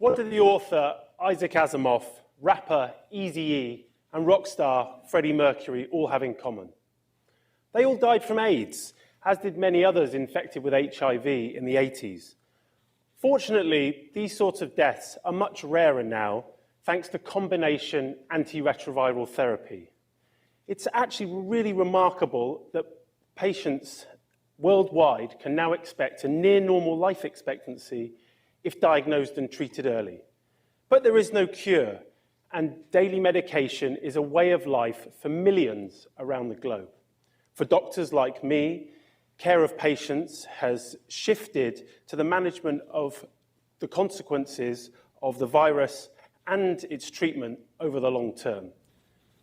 What do the author Isaac Asimov, rapper Eazy-E, and rock star Freddie Mercury all have in common? They all died from AIDS, as did many others infected with HIV in the 80s. Fortunately, these sorts of deaths are much rarer now, thanks to combination antiretroviral therapy. It's actually really remarkable that patients worldwide can now expect a near normal life expectancy if diagnosed and treated early. But there is no cure, and daily medication is a way of life for millions around the globe. For doctors like me, care of patients has shifted to the management of the consequences of the virus and its treatment over the long term.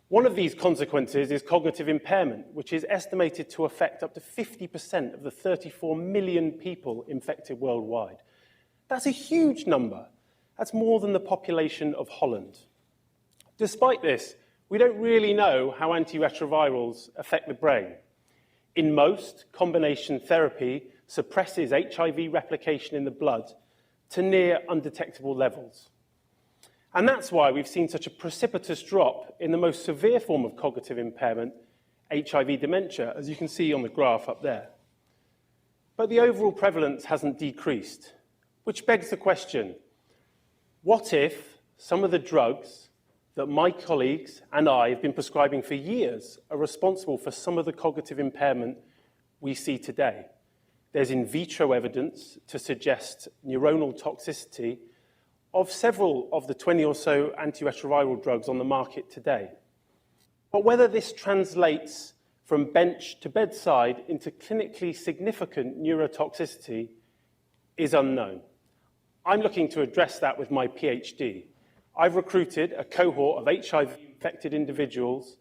One of these consequences is cognitive impairment, which is estimated to affect up to 50% of the 34 million people infected worldwide. That's a huge number. That's more than the population of Holland. Despite this, we don't really know how antiretrovirals affect the brain. In most, combination therapy suppresses HIV replication in the blood to near undetectable levels. And that's why we've seen such a precipitous drop in the most severe form of cognitive impairment, HIV dementia, as you can see on the graph up there. But the overall prevalence hasn't decreased, which begs the question, what if some of the drugs that my colleagues and I have been prescribing for years are responsible for some of the cognitive impairment we see today? There's in vitro evidence to suggest neuronal toxicity of several of the 20 or so antiretroviral drugs on the market today. But whether this translates from bench to bedside into clinically significant neurotoxicity is unknown. I'm looking to address that with my PhD. I've recruited a cohort of HIV-infected individuals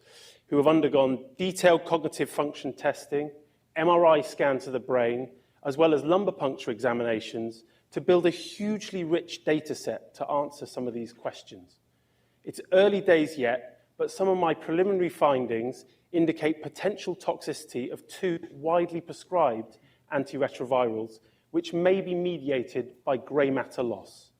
who have undergone detailed cognitive function testing, MRI scans of the brain, as well as lumbar puncture examinations to build a hugely rich data set to answer some of these questions. It's early days yet, but some of my preliminary findings indicate potential toxicity of two widely prescribed antiretrovirals, which may be mediated by grey matter loss.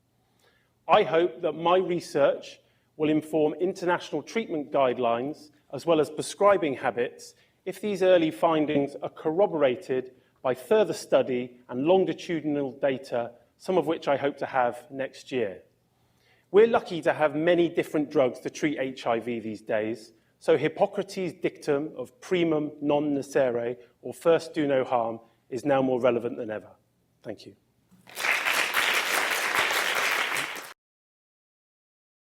I hope that my research will inform international treatment guidelines as well as prescribing habits if these early findings are corroborated by further study and longitudinal data, some of which I hope to have next year. We're lucky to have many different drugs to treat HIV these days, so Hippocrates' dictum of primum non nocere, or first do no harm, is now more relevant than ever. Thank you.